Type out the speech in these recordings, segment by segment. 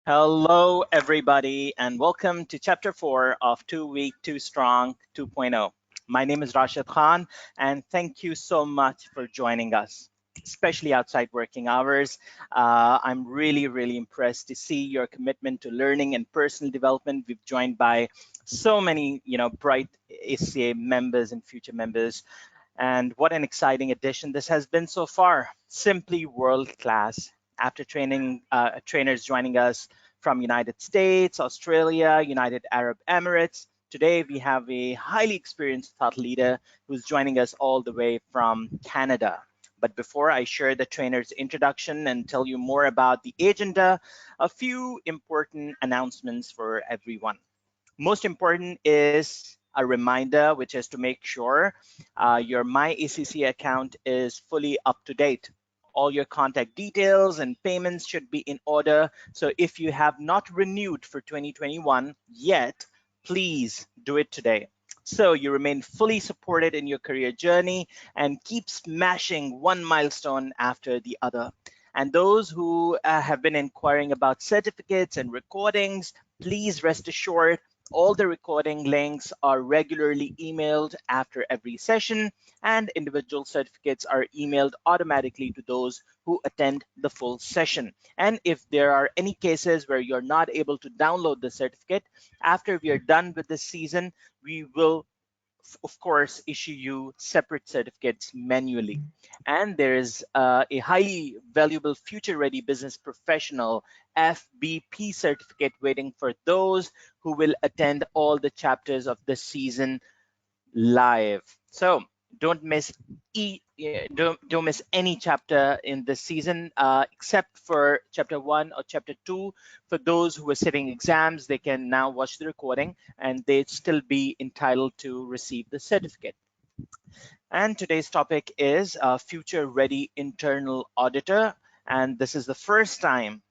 Hello, everybody, and welcome to Chapter 4 of 2 Week, 2 Strong 2.0. My name is Rashid Khan, and thank you so much for joining us, especially outside working hours. I'm really impressed to see your commitment to learning and personal development. We've joined by so many, bright ACA members and future members. And what an exciting addition this has been so far. Simply world class. After trainers joining us from United States, Australia, United Arab Emirates, today we have a highly experienced thought leader who's joining us all the way from Canada. But before I share the trainer's introduction and tell you more about the agenda, a few important announcements for everyone. Most important is a reminder, which is to make sure your MyACC account is fully up to date. All your contact details and payments should be in order. So if you have not renewed for 2021 yet, please do it today. So you remain fully supported in your career journey and keep smashing one milestone after the other. And those who have been inquiring about certificates and recordings, please rest assured all the recording links are regularly emailed after every session, and individual certificates are emailed automatically to those who attend the full session. And if there are any cases where you're not able to download the certificate, after we are done with this season, we will of course, issue you separate certificates manually. And there is a highly valuable Future Ready Business Professional FBP certificate waiting for those who will attend all the chapters of the season live. So don't miss don't miss any chapter in this season except for chapter 1 or chapter 2. For those who are sitting exams, they can now watch the recording and they'd still be entitled to receive the certificate. And today's topic is Future Ready Internal Auditor. And this is the first time,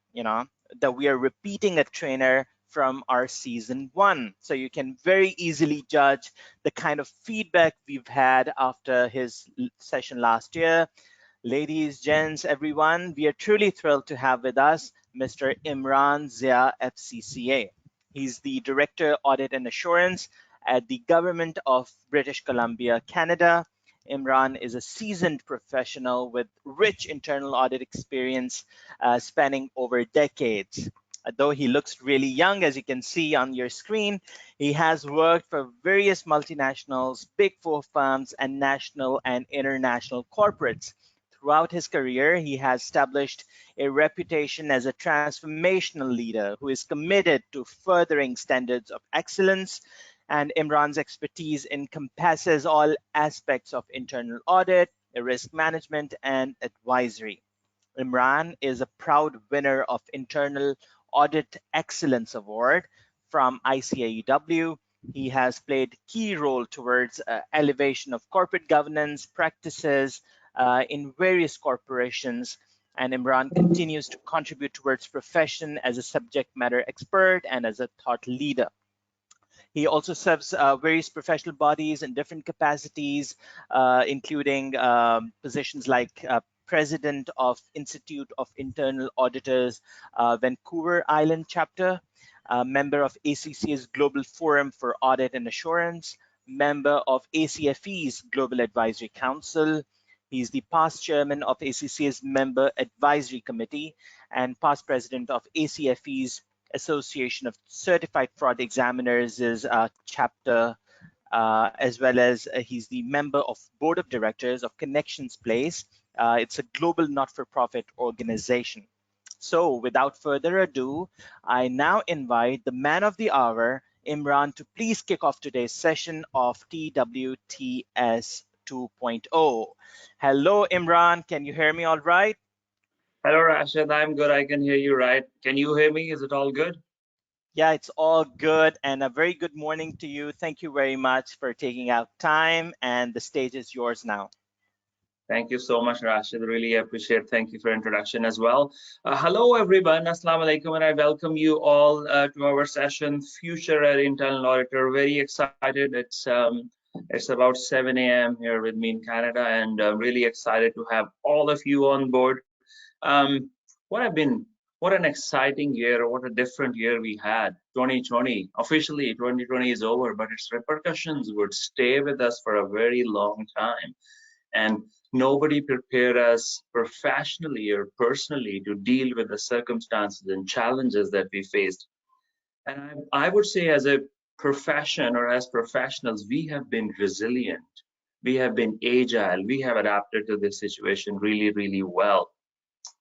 that we are repeating a trainer from our season 1. So you can very easily judge the kind of feedback we've had after his session last year. Ladies, gents, everyone, we are truly thrilled to have with us Mr. Imran Zia, FCCA. He's the Director, Audit and Assurance at the Government of British Columbia, Canada. Imran is a seasoned professional with rich internal audit experience spanning over decades. Though he looks really young, as you can see on your screen, he has worked for various multinationals, Big Four firms, and national and international corporates. Throughout his career, he has established a reputation as a transformational leader who is committed to furthering standards of excellence, and Imran's expertise encompasses all aspects of internal audit, risk management, and advisory. Imran is a proud winner of Internal Audit Excellence Award from ICAEW. He has played key role towards elevation of corporate governance practices in various corporations, and Imran continues to contribute towards profession as a subject matter expert and as a thought leader. He also serves various professional bodies in different capacities, including positions like President of Institute of Internal Auditors, Vancouver Island chapter, member of ACCA's Global Forum for Audit and Assurance, member of ACFE's Global Advisory Council. He's the past chairman of ACCA's Member Advisory Committee and past president of ACFE's Association of Certified Fraud Examiners is chapter, as well as he's the member of Board of Directors of Connections Place. It's a global not-for-profit organization. So without further ado, I now invite the man of the hour, Imran, to please kick off today's session of TWTS 2.0. Hello, Imran. Can you hear me all right? Hello, Rashid. I'm good. I can hear you right. Can you hear me? Is it all good? Yeah, it's all good, and a very good morning to you. Thank you very much for taking out time, and the stage is yours now. Thank you so much, Rashid. Really appreciate. Thank you for introduction as well. Hello, everyone. Assalamu alaikum, and I welcome you all to our session, Future Ready Internal Auditor. Very excited. It's about 7 a.m. here with me in Canada, and really excited to have all of you on board. What I've been What an exciting year, what a different year we had. 2020, officially 2020 is over, but its repercussions would stay with us for a very long time. And nobody prepared us professionally or personally to deal with the circumstances and challenges that we faced. And I would say, as a profession or as professionals, we have been resilient, we have been agile, we have adapted to this situation really, really well.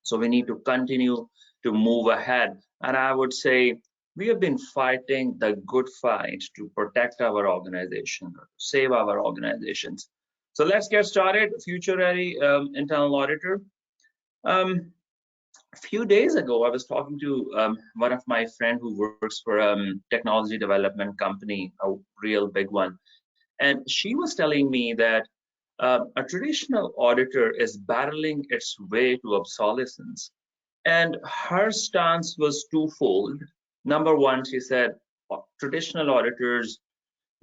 So we need to continue to move ahead. And I would say we have been fighting the good fight to protect our organization, or save our organizations. So let's get started. Future ready internal auditor. A few days ago, I was talking to one of my friend who works for a technology development company, a real big one, and she was telling me that a traditional auditor is battling its way to obsolescence. And her stance was twofold. Number one, she said, traditional auditors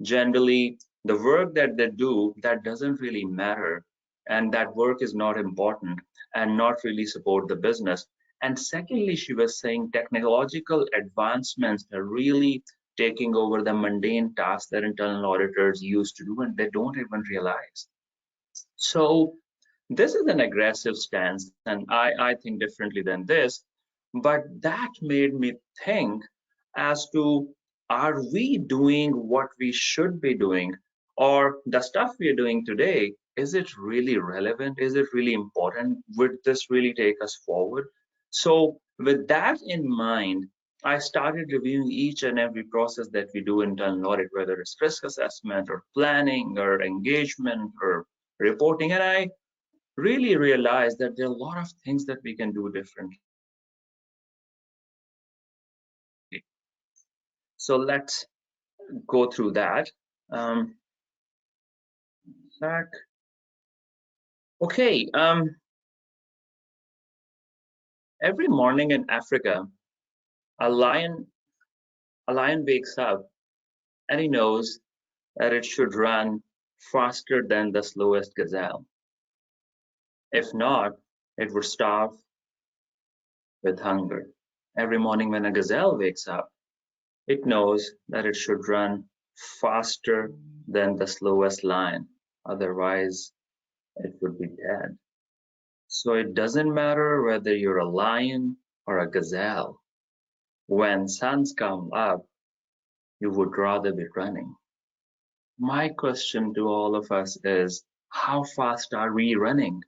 generally, the work that they do, that doesn't really matter, and that work is not important and not really support the business. And secondly, she was saying technological advancements are really taking over the mundane tasks that internal auditors used to do, and they don't even realize. So this is an aggressive stance, and I think differently than this. But that made me think as to, are we doing what we should be doing? Or the stuff we are doing today, is it really relevant? Is it really important? Would this really take us forward? So with that in mind, I started reviewing each and every process that we do in internal audit, whether it's risk assessment or planning or engagement or reporting. And I really realized that there are a lot of things that we can do differently. So let's go through that. Um, back. Okay. Every morning in Africa, a lion, a lion wakes up and he knows that it should run faster than the slowest gazelle. If not, it would starve with hunger. Every morning when a gazelle wakes up, it knows that it should run faster than the slowest lion. Otherwise, it would be dead. So it doesn't matter whether you're a lion or a gazelle. When suns come up, you would rather be running. My question to all of us is, how fast are we running?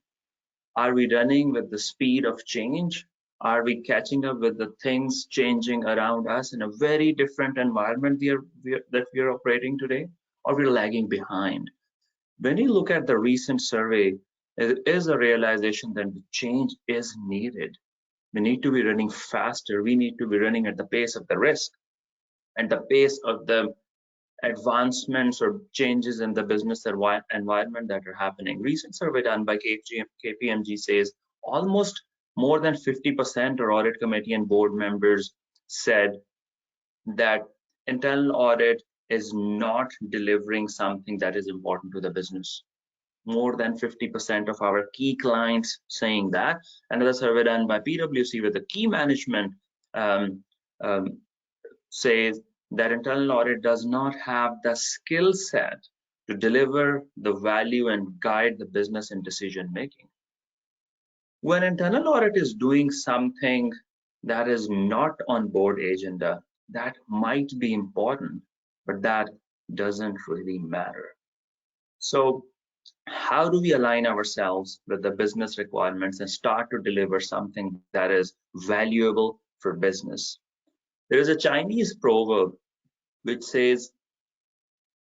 Are we running with the speed of change? Are we catching up with the things changing around us in a very different environment that we are operating today? Or we're lagging behind? When you look at the recent survey, there is a realization that the change is needed. We need to be running faster. We need to be running at the pace of the risk and the pace of the advancements or changes in the business environment that are happening. Recent survey done by KPMG says almost more than 50% of audit committee and board members said that internal audit is not delivering something that is important to the business. More than 50% of our key clients saying that. Another survey done by PwC with the key management um, um, says that internal audit does not have the skill set to deliver the value and guide the business in decision making. When internal audit is doing something that is not on board agenda, that might be important, but that doesn't really matter. So how do we align ourselves with the business requirements and start to deliver something that is valuable for business? There is a Chinese proverb which says,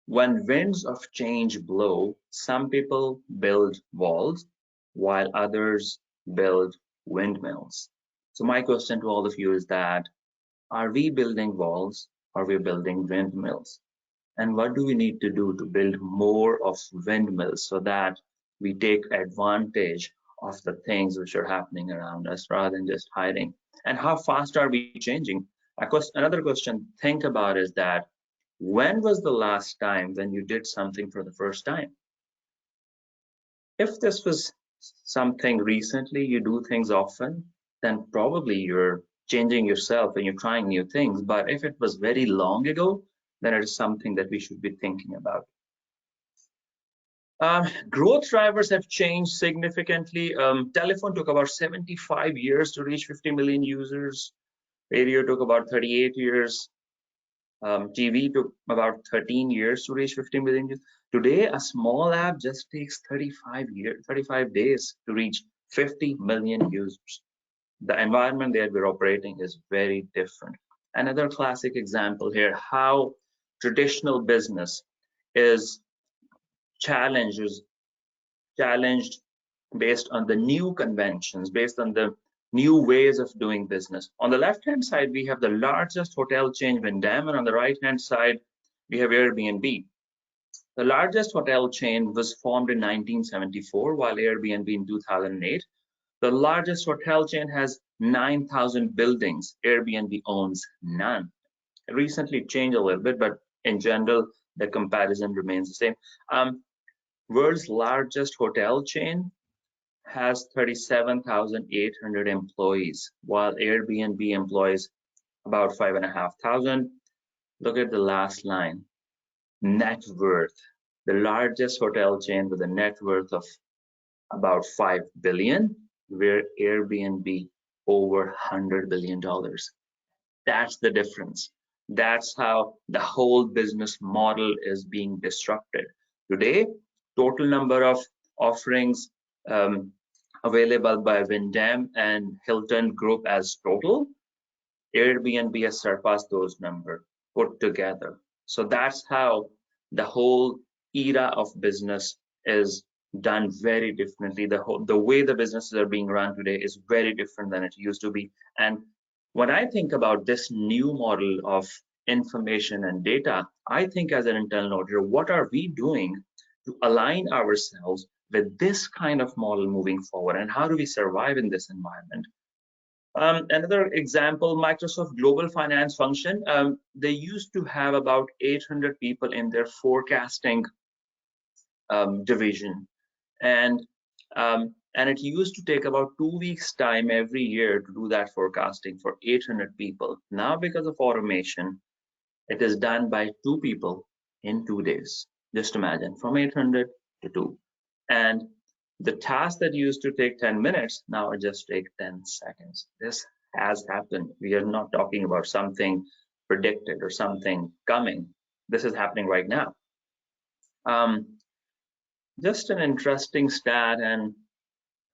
when winds of change blow, some people build walls while others build windmills. So my question to all of you is that, are we building walls or are we building windmills? And what do we need to do to build more of windmills so that we take advantage of the things which are happening around us rather than just hiding? And how fast are we changing? Another question to think about is that, when was the last time when you did something for the first time? If this was something recently, you do things often, then probably you're changing yourself and you're trying new things. But if it was very long ago, then it is something that we should be thinking about. Growth drivers have changed significantly. Telephone took about 75 years to reach 50 million users. Radio took about 38 years. TV took about 13 years to reach 50 million users. Today, a small app just takes 35 days to reach 50 million users. The environment that we're operating is very different. Another classic example here, how traditional business is challenged based on the new conventions, based on the new ways of doing business. On the left-hand side, we have the largest hotel chain, Wyndham, and on the right-hand side, we have Airbnb. The largest hotel chain was formed in 1974, while Airbnb in 2008. The largest hotel chain has 9,000 buildings. Airbnb owns none. It recently changed a little bit, but in general, the comparison remains the same. World's largest hotel chain has 37,800 employees, while Airbnb employs about 5,500. Look at the last line, net worth. The largest hotel chain with a net worth of about 5 billion, where Airbnb over $100 billion. That's the difference. That's how the whole business model is being disrupted. Today, total number of offerings available by Wyndham and Hilton Group as total, Airbnb has surpassed those numbers put together. So that's how the whole era of business is done very differently. The way the businesses are being run today is very different than it used to be. And when I think about this new model of information and data, I think as an internal auditor, what are we doing to align ourselves with this kind of model moving forward, and how do we survive in this environment? Another example, Microsoft Global Finance Function, they used to have about 800 people in their forecasting division, and it used to take about 2 weeks time every year to do that forecasting for 800 people. Now, because of automation, it is done by 2 people in 2 days. Just imagine, from 800 to 2. And the task that used to take 10 minutes, now it just takes 10 seconds. This has happened. We are not talking about something predicted or something coming. This is happening right now. Just an interesting stat, and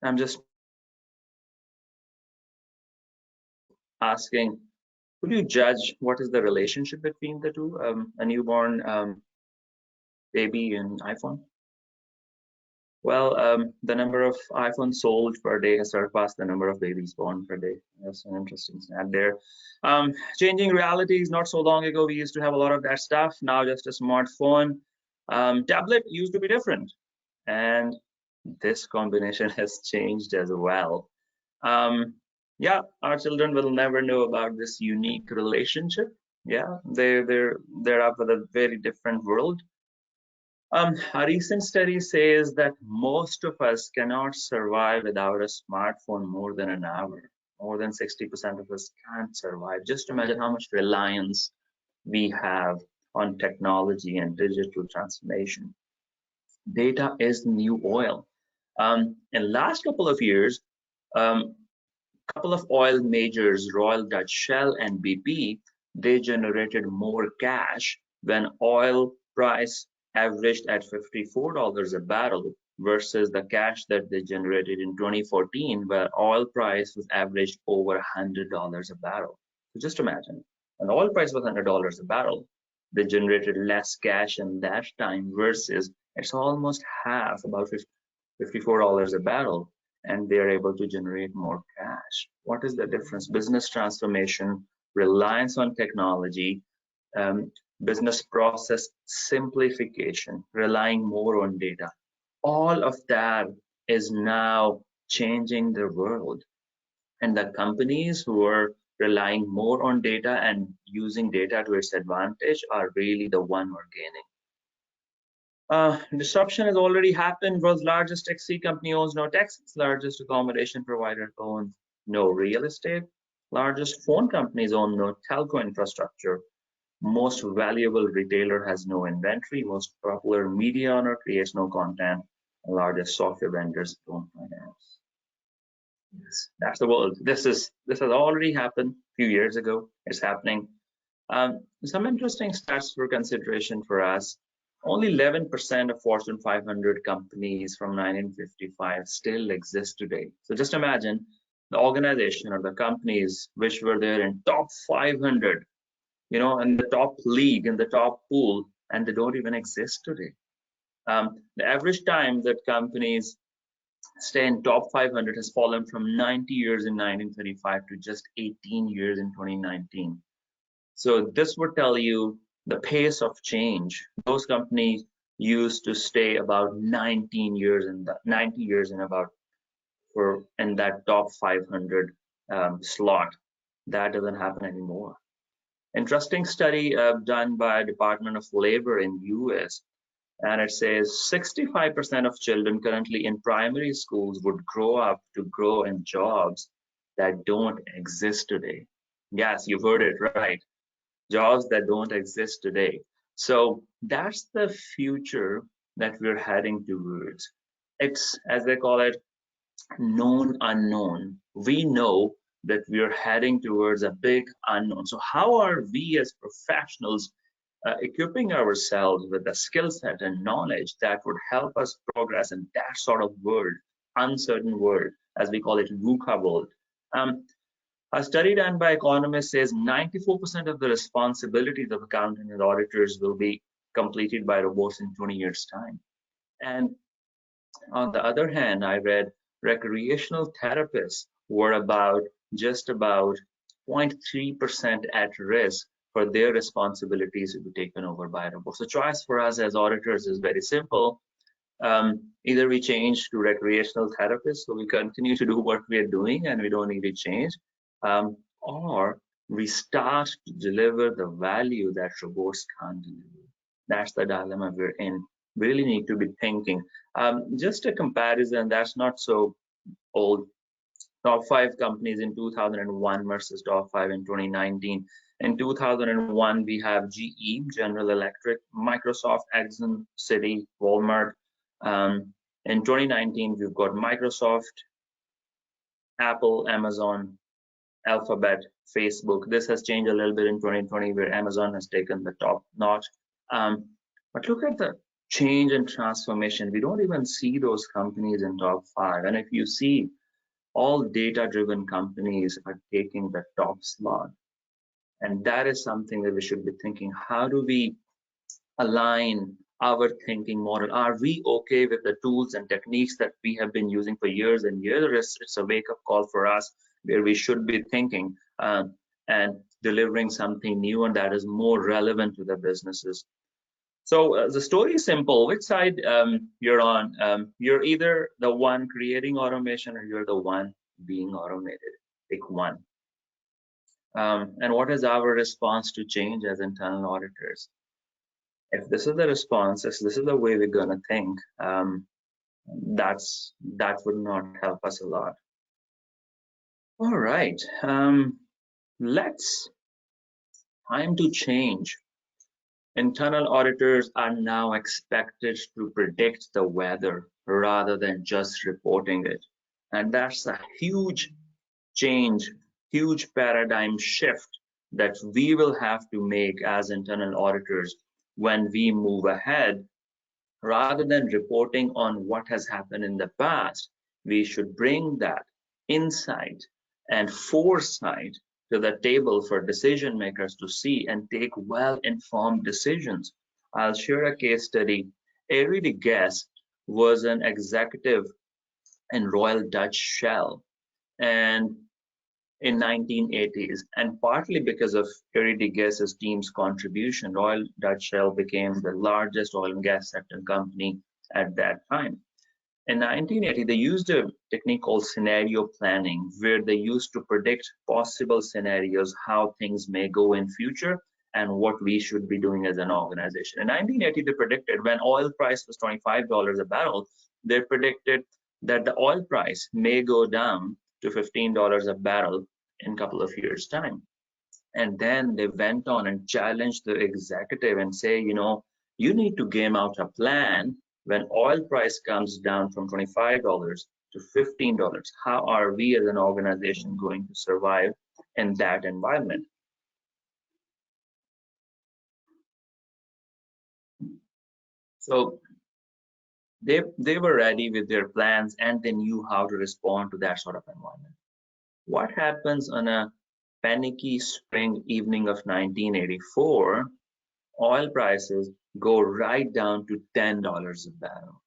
I'm just asking, could you judge what is the relationship between the two, a newborn baby and iPhone? Well, the number of iPhones sold per day has surpassed the number of babies born per day. That's an interesting stat there. Changing realities, not so long ago, we used to have a lot of that stuff. Now just a smartphone. Tablet used to be different. And this combination has changed as well. Yeah, our children will never know about this unique relationship. Yeah, they're up with a very different world. A recent study says that most of us cannot survive without a smartphone more than an hour. More than 60% of us can't survive. Just imagine how much reliance we have on technology and digital transformation. Data is the new oil. In last couple of years, couple of oil majors, Royal Dutch Shell and BP, they generated more cash when oil price averaged at $54 a barrel versus the cash that they generated in 2014, where oil price was averaged over $100 a barrel. So just imagine, when oil price was $100 a barrel, they generated less cash in that time versus it's almost half, about $54 a barrel, and they're able to generate more cash. What is the difference? Business transformation, reliance on technology, business process simplification, relying more on data. All of that is now changing the world. And the companies who are relying more on data and using data to its advantage are really the one who are gaining. Disruption has already happened. World's largest taxi company owns no taxis. Largest accommodation provider owns no real estate. Largest phone companies own no telco infrastructure. Most valuable retailer has no inventory. Most popular media owner creates no content. The largest software vendors don't finance. Yes, that's the world. This has already happened a few years ago. It's happening. Some interesting stats for consideration for us. Only 11% of Fortune 500 companies from 1955 still exist today. So just imagine the organization or the companies which were there in top 500, in the top league, in the top pool, and they don't even exist today. The average time that companies stay in top 500 has fallen from 90 years in 1935 to just 18 years in 2019. So this would tell you the pace of change. Those companies used to stay about 19 years in the 90 years in about for in that top 500 slot. That doesn't happen anymore. Interesting study done by Department of Labor in US, and it says 65% of children currently in primary schools would grow up to grow in jobs that don't exist today. Yes, you've heard it right. Jobs that don't exist today. So that's the future that we're heading towards. It's, as they call it, known unknown. We know that we're heading towards a big unknown. So how are we as professionals equipping ourselves with the skill set and knowledge that would help us progress in that sort of world, uncertain world, as we call it, VUCA world? A study done by economists says 94% of the responsibilities of accountants and auditors will be completed by robots in 20 years' time. And on the other hand, I read recreational therapists were just about 0.3% at risk for their responsibilities to be taken over by robots. The choice for us as auditors is very simple. Either we change to recreational therapists, so we continue to do what we are doing and we don't need to change, or we start to deliver the value that robots can't deliver. That's the dilemma we're in. We really need to be thinking. Just a comparison that's not so old. Top 5 companies in 2001 versus top 5 in 2019. In 2001, we have GE, General Electric, Microsoft, Exxon, Citi, Walmart. In 2019, we've got Microsoft, Apple, Amazon, Alphabet, Facebook. This has changed a little bit in 2020, where Amazon has taken the top notch. But look at the change and transformation. We don't even see those companies in top 5. And if you see, all data-driven companies are taking the top slot. And that is something that we should be thinking. How do we align our thinking model? Are we okay with the tools and techniques that we have been using for years and years? It's a wake-up call for us where we should be thinking and delivering something new and that is more relevant to the businesses. So the story is simple. Which side you're on? You're either the one creating automation or you're the one being automated. Pick one. And what is our response to change as internal auditors? If this is the response, if this is the way we're going to think, that would not help us a lot. All right, time to change. Internal auditors are now expected to predict the weather rather than just reporting it. And that's a huge change, huge paradigm shift that we will have to make as internal auditors when we move ahead. Rather than reporting on what has happened in the past, we should bring that insight and foresight to the table for decision makers to see and take well-informed decisions. I'll share a case study. Arie de Geus was an executive in Royal Dutch Shell and in 1980s, and partly because of Arie de Geus's team's contribution, Royal Dutch Shell became the largest oil and gas sector company at that time. In 1980, they used a technique called scenario planning, where they used to predict possible scenarios, how things may go in future, and what we should be doing as an organization. In 1980, they predicted when oil price was $25 a barrel, they predicted that the oil price may go down to $15 a barrel in a couple of years' time. And then they went on and challenged the executive and say, you need to game out a plan when oil price comes down from $25 to $15. How are we as an organization going to survive in that environment? So they were ready with their plans and they knew how to respond to that sort of environment. What happens on a panicky spring evening of 1984? Oil prices go right down to $10 a barrel.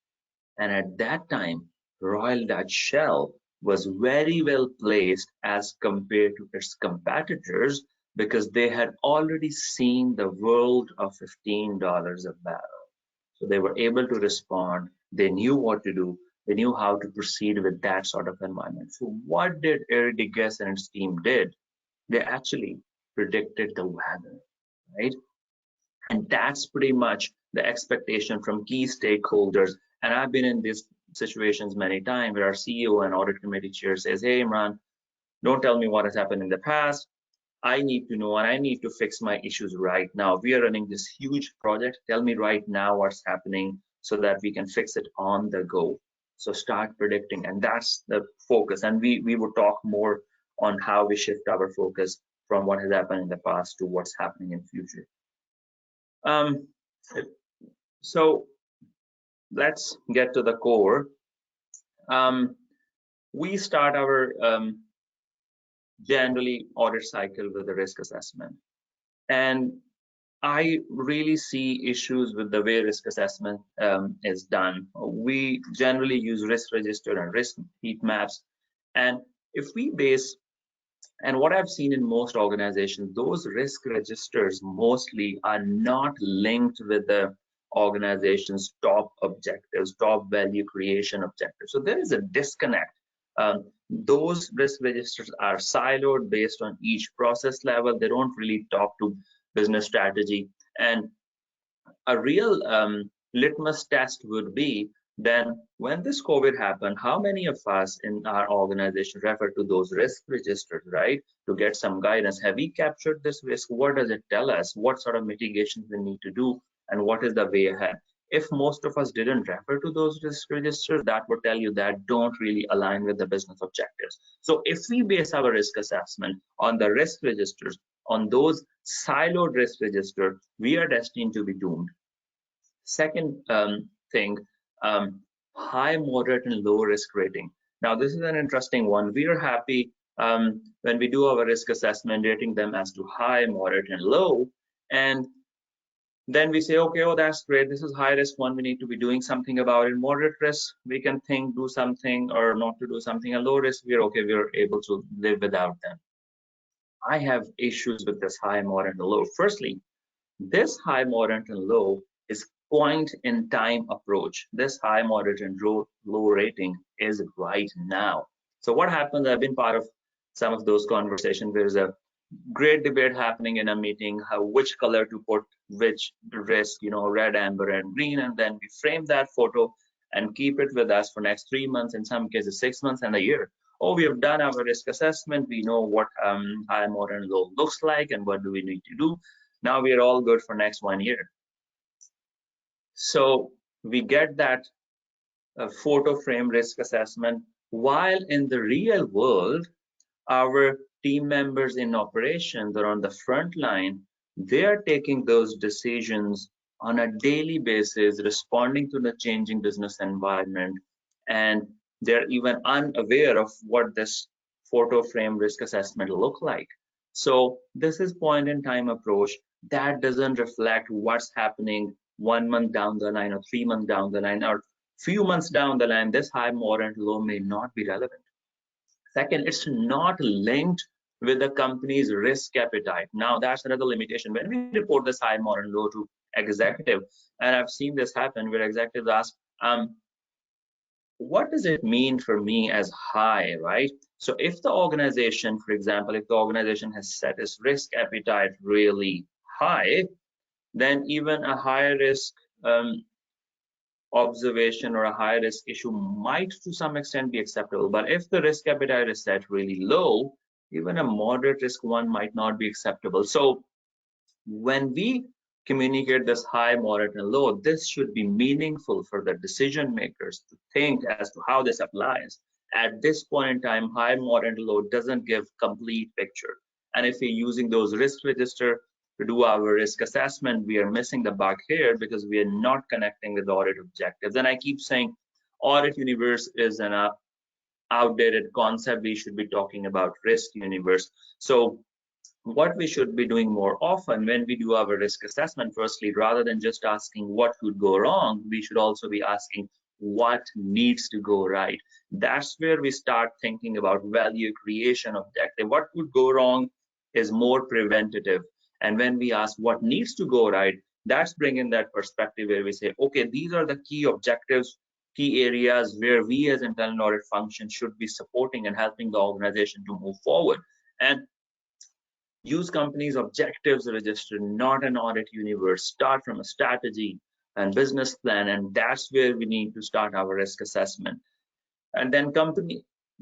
And at that time, Royal Dutch Shell was very well placed as compared to its competitors because they had already seen the world of $15 a barrel. So they were able to respond. They knew what to do. They knew how to proceed with that sort of environment. So what did Eric Degas and his team did? They actually predicted the weather, right? And that's pretty much the expectation from key stakeholders. And I've been in these situations many times where our CEO and audit committee chair says, hey, Imran, don't tell me what has happened in the past. I need to know and I need to fix my issues right now. We are running this huge project. Tell me right now what's happening so that we can fix it on the go. So start predicting, and that's the focus. And we will talk more on how we shift our focus from what has happened in the past to what's happening in future. So let's get to the core. We start our generally audit cycle with a risk assessment. And I really see issues with the way risk assessment is done. We generally use risk register and risk heat maps. And if we base, and what I've seen in most organizations, those risk registers mostly are not linked with the organization's top objectives, top value creation objectives. So there is a disconnect. Those risk registers are siloed based on each process level. They don't really talk to business strategy. And a real litmus test would be then when this COVID happened, how many of us in our organization refer to those risk registers, right? To get some guidance. Have we captured this risk? What does it tell us? What sort of mitigations we need to do? And what is the way ahead? If most of us didn't refer to those risk registers, that would tell you that don't really align with the business objectives. So if we base our risk assessment on the risk registers, on those siloed risk registers, we are destined to be doomed. Second thing, high, moderate, and low risk rating. Now, this is an interesting one. We are happy when we do our risk assessment, rating them as to high, moderate, and low. And then we say, okay, oh, that's great. This is high risk one. We need to be doing something about it. Moderate risk, we can think, do something or not to do something. And low risk, we're okay. We're able to live without them. I have issues with this high, moderate, and low. Firstly, this high, moderate, and low is point in time approach. This high, moderate, and low rating is right now. So what happens, I've been part of some of those conversations. There's a great debate happening in a meeting, which color to put which risk, red, amber, and green, and then we frame that photo and keep it with us for next 3 months, in some cases 6 months and a year. Oh, we have done our risk assessment. We know what high, moderate, and low looks like and what do we need to do. Now we are all good for next 1 year. So we get that photo frame risk assessment, while in the real world, our team members in operations or on the front line, they are taking those decisions on a daily basis, responding to the changing business environment, and they're even unaware of what this photo frame risk assessment look like. So this is point in time approach that doesn't reflect what's happening 1 month down the line or 3 months down the line or few months down the line. This high, moderate, and low may not be relevant. Second, it's not linked with the company's risk appetite. Now, that's another limitation. When we report this high, moderate, and low to executive, and I've seen this happen where executives ask, what does it mean for me as high, right? So if the organization, for example, if the organization has set its risk appetite really high, then even a high risk observation or a high risk issue might to some extent be acceptable. But if the risk appetite is set really low, even a moderate risk one might not be acceptable. So when we communicate this high, moderate, and low, this should be meaningful for the decision makers to think as to how this applies. At this point in time, high, moderate, and low doesn't give complete picture. And if we're using those risk register to do our risk assessment, we are missing the bug here because we are not connecting with the audit objectives. And I keep saying audit universe is an outdated concept. We should be talking about risk universe. So what we should be doing more often when we do our risk assessment, firstly, rather than just asking what could go wrong, we should also be asking what needs to go right. That's where we start thinking about value creation objective. What could go wrong is more preventative. And when we ask what needs to go right, that's bringing that perspective where we say, okay, these are the key objectives, key areas where we as internal audit function should be supporting and helping the organization to move forward. And use companies' objectives register, not an audit universe. Start from a strategy and business plan, and that's where we need to start our risk assessment. And then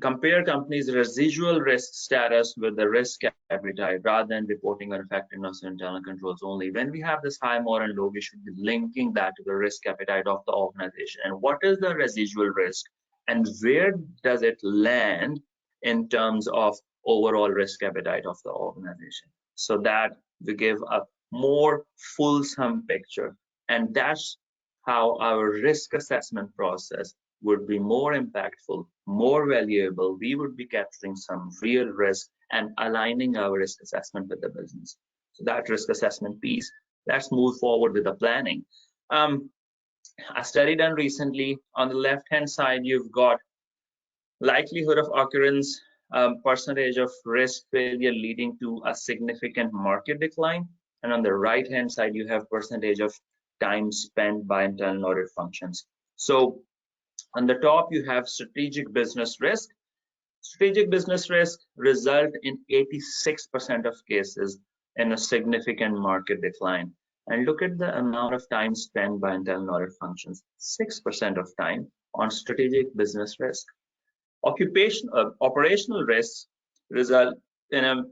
compare companies' residual risk status with the risk appetite rather than reporting on effectiveness and internal controls only. When we have this high, moderate, and low, we should be linking that to the risk appetite of the organization. And what is the residual risk and where does it land in terms of overall risk appetite of the organization, so that we give a more fulsome picture. And that's how our risk assessment process would be more impactful, more valuable. We would be capturing some real risk and aligning our risk assessment with the business. So that risk assessment piece. Let's move forward with the planning. A study done recently, on the left-hand side, you've got likelihood of occurrence, percentage of risk failure leading to a significant market decline. And on the right-hand side, you have percentage of time spent by internal audit functions. So on the top, you have strategic business risk. Strategic business risk result in 86% of cases in a significant market decline. And look at the amount of time spent by internal audit functions, 6% of time on strategic business risk. Operational risks result in a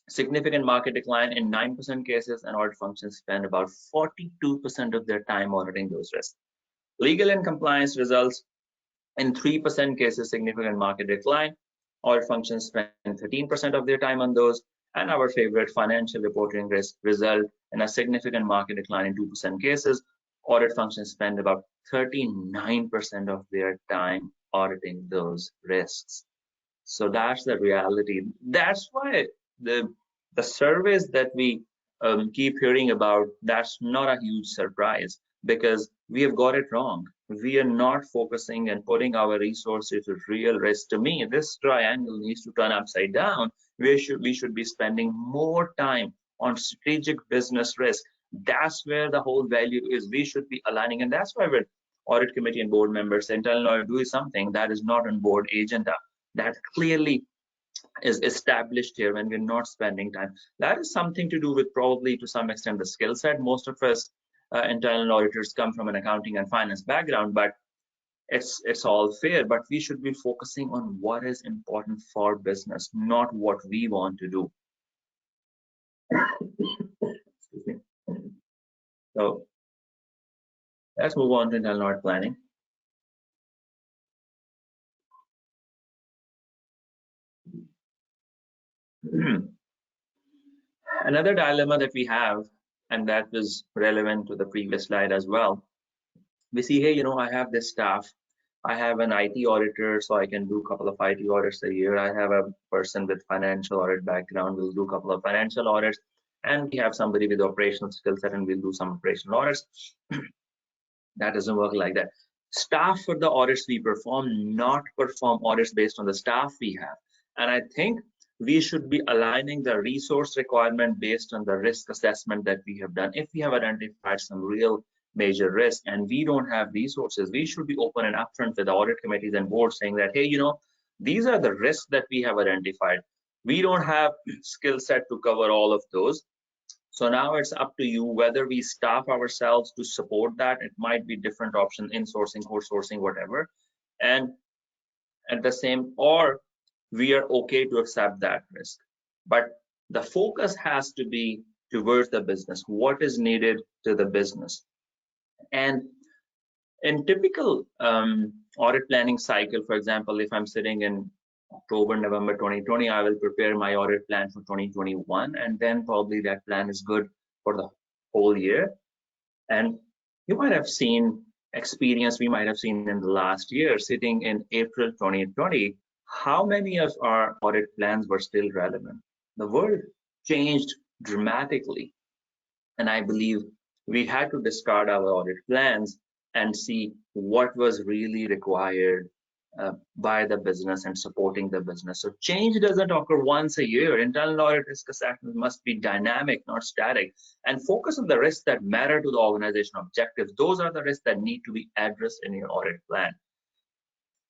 significant market decline in 9% cases, and audit functions spend about 42% of their time auditing those risks. Legal and compliance results in 3% cases, significant market decline. Audit functions spend 13% of their time on those. And our favorite, financial reporting risk, result in a significant market decline in 2% cases. Audit functions spend about 39% of their time auditing those risks. So that's the reality. That's why the surveys that we keep hearing about, that's not a huge surprise, because we have got it wrong. We are not focusing and putting our resources to real risk. To me, this triangle needs to turn upside down. We should be spending more time on strategic business risk. That's where the whole value is. We should be aligning, and that's why with audit committee and board members, internal audit doing something that is not on board agenda. That clearly is established here when we're not spending time. That is something to do with probably to some extent the skill set. Most of us internal auditors come from an accounting and finance background, but it's all fair. But we should be focusing on what is important for business, not what we want to do. Excuse me. So let's move on to internal audit planning. Another dilemma that we have, and that was relevant to the previous slide as well. We see here, I have this staff. I have an IT auditor, so I can do a couple of IT audits a year. I have a person with financial audit background, we'll do a couple of financial audits. And we have somebody with operational skill set, and we'll do some operational audits. That doesn't work like that. Staff for the audits we perform, not perform audits based on the staff we have. And I think we should be aligning the resource requirement based on the risk assessment that we have done. If we have identified some real major risk and we don't have resources, we should be open and upfront with the audit committees and boards saying that, hey, these are the risks that we have identified. We don't have skill set to cover all of those. So now it's up to you whether we staff ourselves to support that. It might be different options, insourcing, outsourcing, whatever. And at the same, or we are okay to accept that risk. But the focus has to be towards the business, what is needed to the business. And in typical audit planning cycle, for example, if I'm sitting in October, November 2020, I will prepare my audit plan for 2021, and then probably that plan is good for the whole year. And you might have seen experience we might have seen in the last year, sitting in April 2020, how many of our audit plans were still relevant? The world changed dramatically. And I believe we had to discard our audit plans and see what was really required by the business and supporting the business. So change doesn't occur once a year. Internal audit risk assessment must be dynamic, not static, and focus on the risks that matter to the organization objectives. Those are the risks that need to be addressed in your audit plan.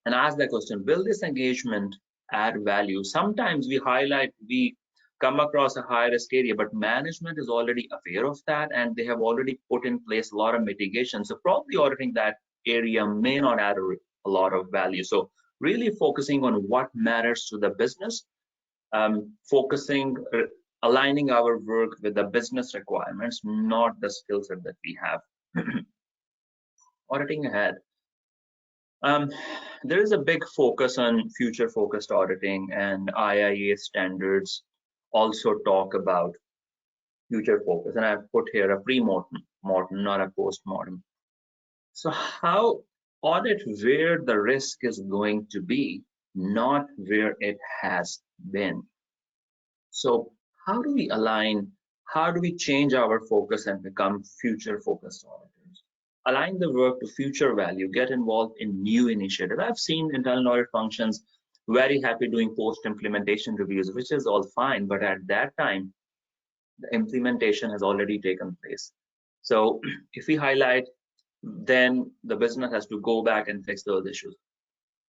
And ask the question, will this engagement add value? Sometimes we come across a high risk area, but management is already aware of that and they have already put in place a lot of mitigation. So probably auditing that area may not add a lot of value. So really focusing on what matters to the business, aligning our work with the business requirements, not the skill set that we have. Auditing ahead. There is a big focus on future-focused auditing, and IIA standards also talk about future focus. And I've put here a pre-mortem, not a post-mortem. So how audit where the risk is going to be, not where it has been. So how do we align? How do we change our focus and become future-focused auditors? Align the work to future value, get involved in new initiatives. I've seen internal audit functions very happy doing post-implementation reviews, which is all fine, but at that time, the implementation has already taken place. So if we highlight, then the business has to go back and fix those issues.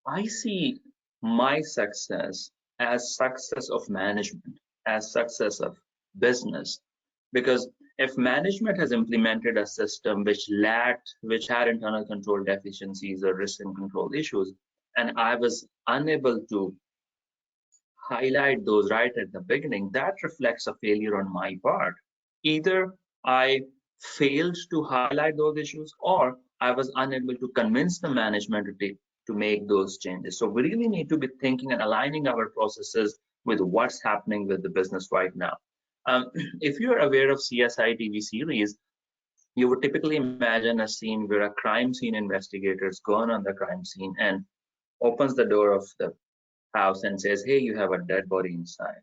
I see my success as success of management, as success of business, because if management has implemented a system which had internal control deficiencies or risk and control issues, and I was unable to highlight those right at the beginning, that reflects a failure on my part. Either I failed to highlight those issues or I was unable to convince the management to make those changes. So we really need to be thinking and aligning our processes with what's happening with the business right now. If you're aware of CSI TV series, you would typically imagine a scene where a crime scene investigator is gone on the crime scene and opens the door of the house and says, hey, you have a dead body inside.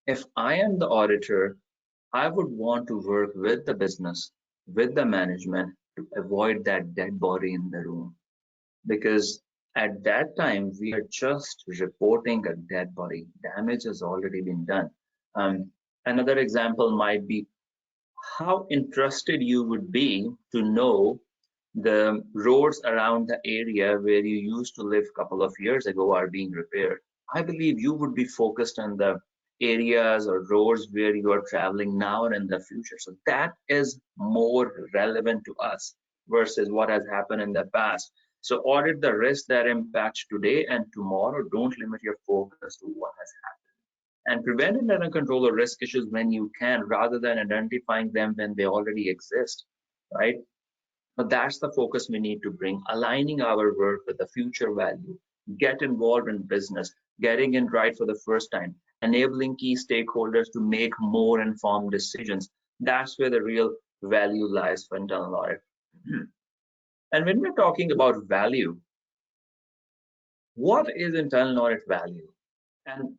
If I am the auditor, I would want to work with the business, with the management to avoid that dead body in the room. Because at that time, we are just reporting a dead body. Damage has already been done. Another example might be how interested you would be to know the roads around the area where you used to live a couple of years ago are being repaired. I believe you would be focused on the areas or roads where you are traveling now or in the future. So that is more relevant to us versus what has happened in the past. So audit the risks that impact today and tomorrow. Don't limit your focus to what has happened. And prevent and control the risk issues when you can, rather than identifying them when they already exist, right? But that's the focus we need to bring, aligning our work with the future value, get involved in business, getting it right for the first time, enabling key stakeholders to make more informed decisions. That's where the real value lies for internal audit. And when we're talking about value, what is internal audit value? And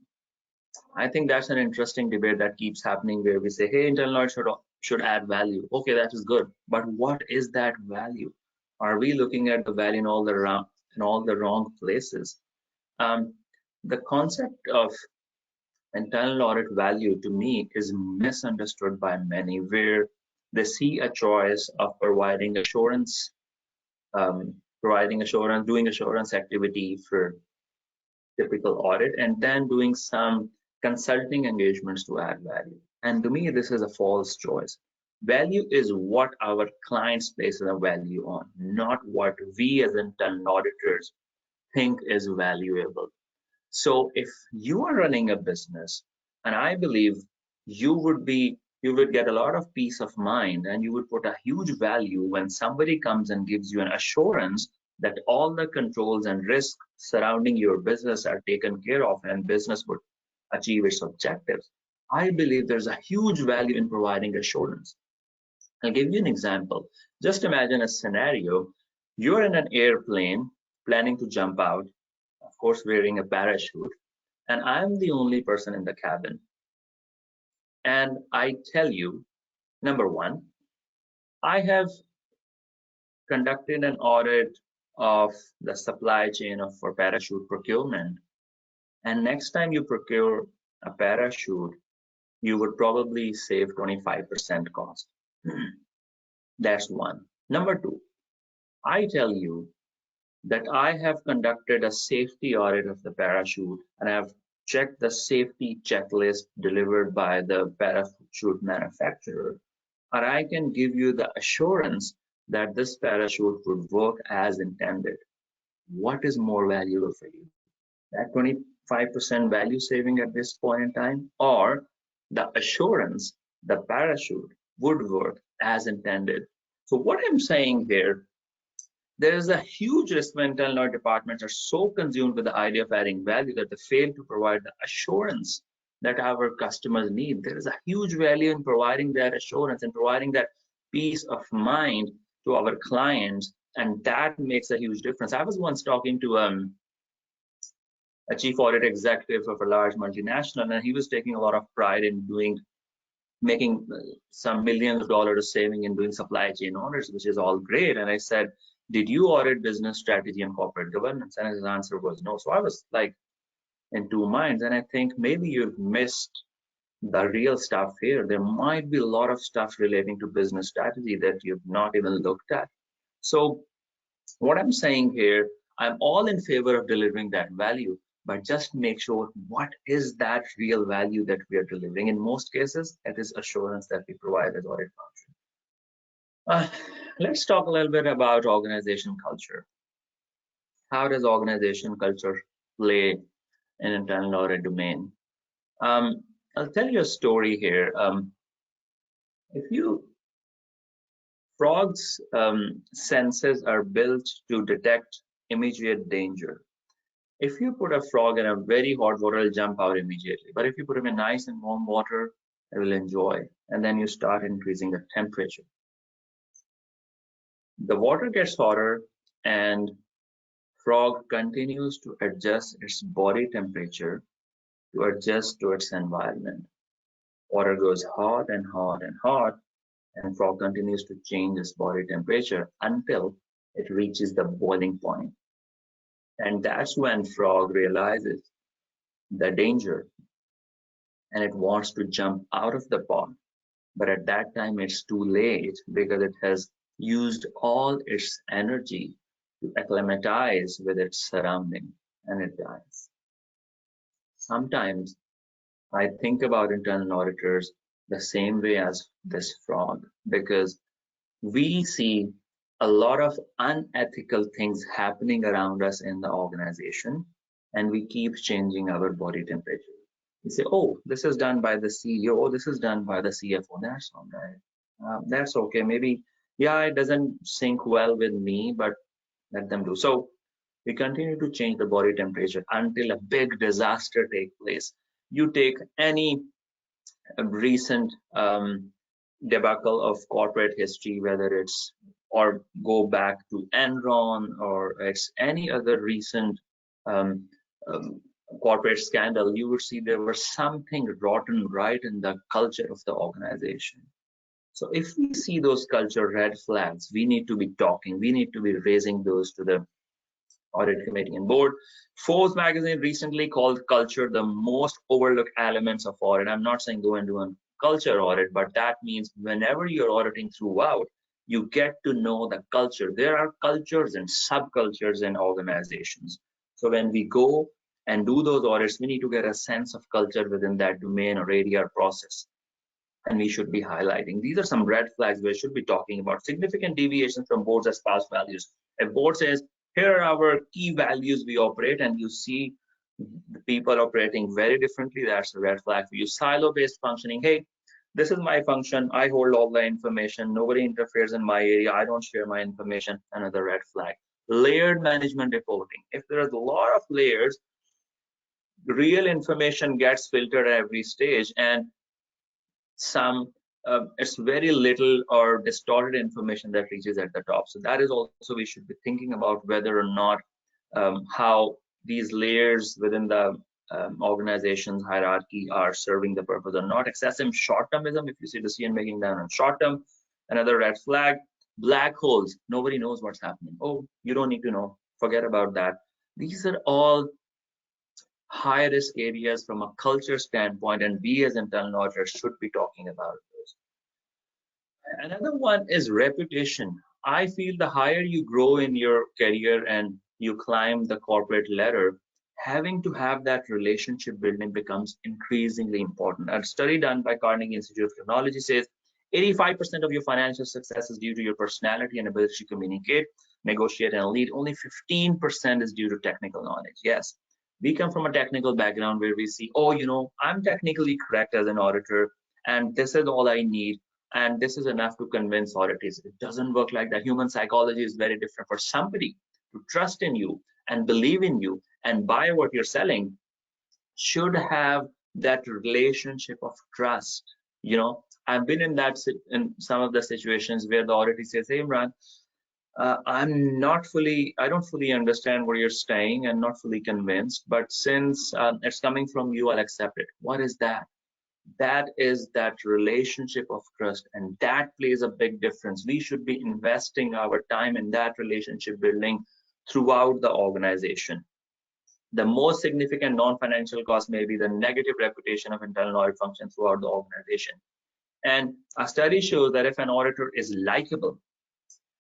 I think that's an interesting debate that keeps happening where we say, hey, internal audit should add value. Okay, that is good. But what is that value? Are we looking at the value in all the wrong places? The concept of internal audit value to me is misunderstood by many, where they see a choice of providing assurance, doing assurance activity for typical audit, and then doing some consulting engagements to add value. And to me, this is a false choice. Value is what our clients place a value on, not what we as internal auditors think is valuable. So if you are running a business, and I believe you would get a lot of peace of mind, and you would put a huge value when somebody comes and gives you an assurance that all the controls and risks surrounding your business are taken care of and business would achieve its objectives. I believe there's a huge value in providing assurance. I'll give you an example. Just imagine a scenario. You're in an airplane planning to jump out, of course, wearing a parachute, and I'm the only person in the cabin. And I tell you, number one, I have conducted an audit of the supply chain of for parachute procurement. And next time you procure a parachute, you would probably save 25% cost. That's one. Number two, I tell you that I have conducted a safety audit of the parachute and I have checked the safety checklist delivered by the parachute manufacturer, and I can give you the assurance that this parachute would work as intended. What is more valuable for you? That 25% value saving at this point in time, or the assurance the parachute would work as intended? So what I'm saying here, there is a huge risk when internal audit departments are so consumed with the idea of adding value that they fail to provide the assurance that our customers need. There is a huge value in providing that assurance and providing that peace of mind to our clients, and that makes a huge difference. I was once talking to a chief audit executive of a large multinational, and he was taking a lot of pride in making some millions of dollars of saving in doing supply chain audits, which is all great. And I said, did you audit business strategy and corporate governance? And his answer was no. So I was like in two minds. And I think maybe you've missed the real stuff here. There might be a lot of stuff relating to business strategy that you've not even looked at. So what I'm saying here, I'm all in favor of delivering that value, but just make sure what is that real value that we are delivering. In most cases, it is assurance that we provide as audit function. Let's talk a little bit about organization culture. How does organization culture play in internal audit domain? I'll tell you a story here. If you Frogs' senses are built to detect immediate danger. If you put a frog in a very hot water, it'll jump out immediately. But if you put him in nice and warm water, it will enjoy. And then you start increasing the temperature. The water gets hotter and frog continues to adjust its body temperature to adjust to its environment. Water goes hot and hot and hot, and frog continues to change its body temperature until it reaches the boiling point. And that's when frog realizes the danger and it wants to jump out of the pond. But at that time, it's too late because it has used all its energy to acclimatize with its surrounding, and it dies. Sometimes I think about internal auditors the same way as this frog, because we see a lot of unethical things happening around us in the organization, and we keep changing our body temperature. We say, oh, this is done by the CEO, oh, this is done by the CFO. That's all right. That's okay. Maybe, yeah, it doesn't sync well with me, but let them do. So we continue to change the body temperature until a big disaster takes place. You take any recent debacle of corporate history, whether it's or go back to Enron or it's any other recent um, um, corporate scandal, you would see there was something rotten right in the culture of the organization. So if we see those culture red flags, we need to be talking, we need to be raising those to the audit committee and board. Forbes magazine recently called culture the most overlooked elements of audit. I'm not saying go and do a culture audit, but that means whenever you're auditing throughout, you get to know the culture. There are cultures and subcultures in organizations. So when we go and do those audits, we need to get a sense of culture within that domain or area or process. And we should be highlighting. These are some red flags we should be talking about. Significant deviations from board's espoused values. If board says, Here are our key values we operate, and you see the people operating very differently. That's a red flag for you. Silo-based functioning. Hey, this is my function. I hold all the information. Nobody interferes in my area. I don't share my information. Another red flag. Layered management reporting. If there is a lot of layers, real information gets filtered at every stage, and some it's very little or distorted information that reaches at the top. So that is also we should be thinking about whether or not how these layers within the organization's hierarchy are serving the purpose or not. Excessive short-termism, if you see decision making done on short term. Another red flag. Black holes. Nobody knows what's happening. Oh, you don't need to know. Forget about that. These are all high risk areas from a culture standpoint, and we as internal auditors should be talking about those. Another one is reputation. I feel the higher you grow in your career and you climb the corporate ladder, having to have that relationship building becomes increasingly important. A study done by Carnegie Institute of Technology says 85% of your financial success is due to your personality and ability to communicate, negotiate, and lead. Only 15% is due to technical knowledge. Yes, we come from a technical background where we see, oh, I'm technically correct as an auditor, and this is all I need, and this is enough to convince auditors. It doesn't work like that. Human psychology is very different. For somebody to trust in you and believe in you and buy what you're selling, should have that relationship of trust. I've been in some of the situations where the auditor says, hey, Imran, I don't fully understand where you're staying and not fully convinced, but since it's coming from you, I'll accept it. What is that? That is that relationship of trust, and that plays a big difference. We should be investing our time in that relationship building throughout the organization. The most significant non-financial cost may be the negative reputation of internal audit function throughout the organization. And a study shows that if an auditor is likable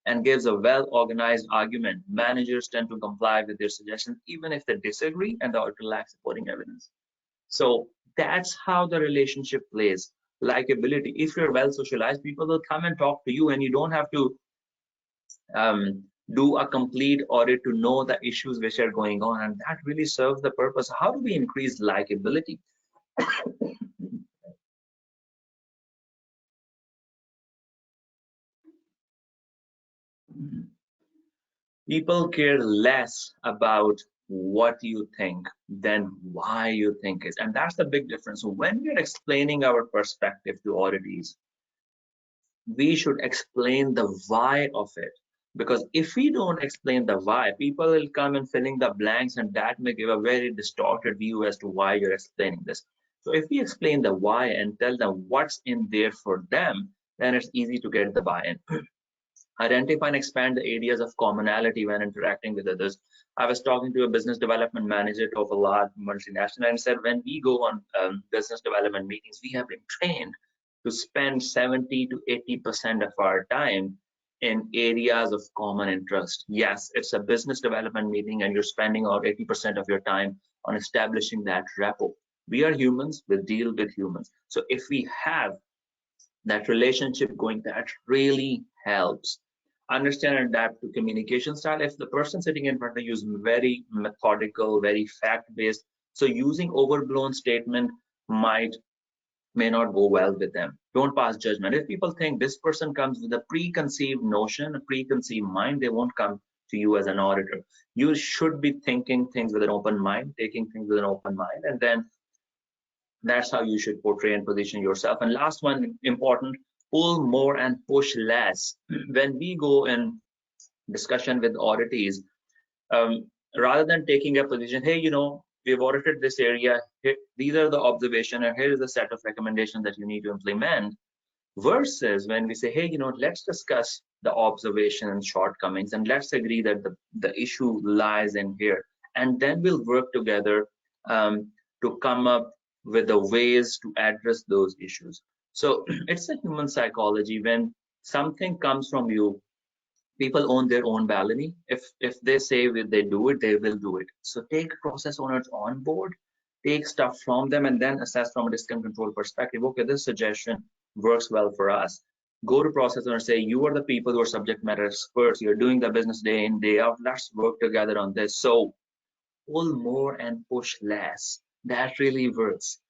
and gives a well-organized argument, managers tend to comply with their suggestions even if they disagree and the auditor lacks supporting evidence. So that's how the relationship plays. Likability. If you're well socialized, people will come and talk to you, and you don't have to do a complete audit to know the issues which are going on, and that really serves the purpose. How do we increase likability? People care less about what you think than why you think it, and that's the big difference. So when we're explaining our perspective to auditees, we should explain the why of it, because if we don't explain the why, people will come and filling the blanks, and that may give a very distorted view as to why you're explaining this. So if we explain the why and tell them what's in there for them, then it's easy to get the buy-in. Identify and expand the areas of commonality when interacting with others. I was talking to a business development manager of a large multinational and said, when we go on business development meetings, we have been trained to spend 70 to 80% of our time in areas of common interest. Yes, it's a business development meeting and you're spending about 80% of your time on establishing that rapport. We are humans, we deal with humans. So if we have that relationship going, that really helps. Understand and adapt to communication style. If the person sitting in front of you is very methodical, very fact-based, so using overblown statement may not go well with them. Don't pass judgment. If people think this person comes with a preconceived notion, a preconceived mind, they won't come to you as an auditor. You should be thinking things with an open mind, taking things with an open mind, and then that's how you should portray and position yourself. And last one, important, pull more and push less. When we go in discussion with auditees, rather than taking a position, hey, we've audited this area, these are the observations, and here is the set of recommendations that you need to implement, versus when we say, hey, let's discuss the observation and shortcomings, and let's agree that the issue lies in here, and then we'll work together to come up with the ways to address those issues. So it's a human psychology. When something comes from you, people own their own balcony. If they say they do it, they will do it. So take process owners on board, take stuff from them, and then assess from a risk and control perspective. Okay, this suggestion works well for us. go to process owner and say, you are the people who are subject matter experts. You're doing the business day in, day out. Let's work together on this. So pull more and push less. That really works.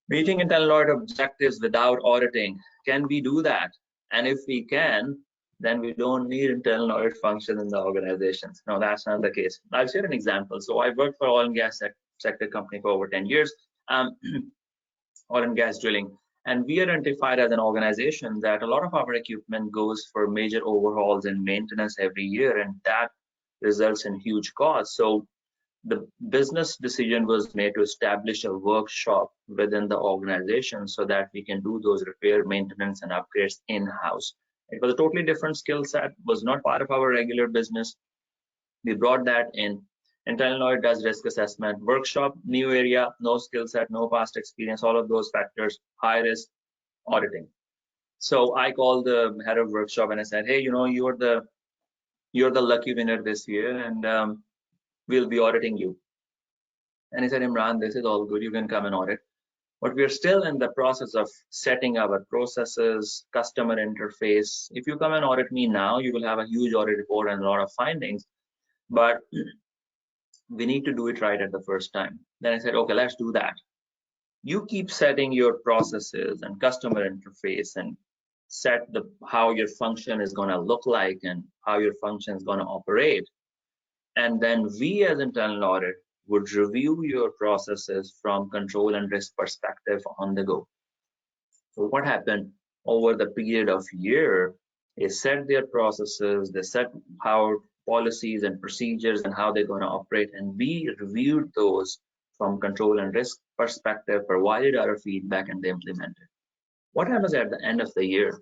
Meeting internal audit objectives without auditing. Can we do that? And if we can, then we don't need internal audit function in the organizations. No, that's not the case. I'll share an example. So I worked for oil and gas sector company for over 10 years, oil and gas drilling. And we identified as an organization that a lot of our equipment goes for major overhauls and maintenance every year, and that results in huge costs. So the business decision was made to establish a workshop within the organization so that we can do those repair, maintenance, and upgrades in-house. It was a totally different skill set, was not part of our regular business. We brought that in. Internal audit does risk assessment. Workshop, new area, no skill set, no past experience, all of those factors, high risk, auditing. So I called the head of workshop and I said, hey, you're the lucky winner this year, and we'll be auditing you. And he said, Imran, this is all good. You can come and audit. But we're still in the process of setting our processes, customer interface. If you come and audit me now, you will have a huge audit report and a lot of findings. But we need to do it right at the first time. Then I said, okay, let's do that. You keep setting your processes and customer interface and set how your function is going to look like and how your function is going to operate. And then we as internal audit would review your processes from control and risk perspective on the go. So what happened over the period of year is set their processes, they set how policies and procedures and how they're going to operate, and we reviewed those from control and risk perspective, provided our feedback, and they implemented. What happens at the end of the year?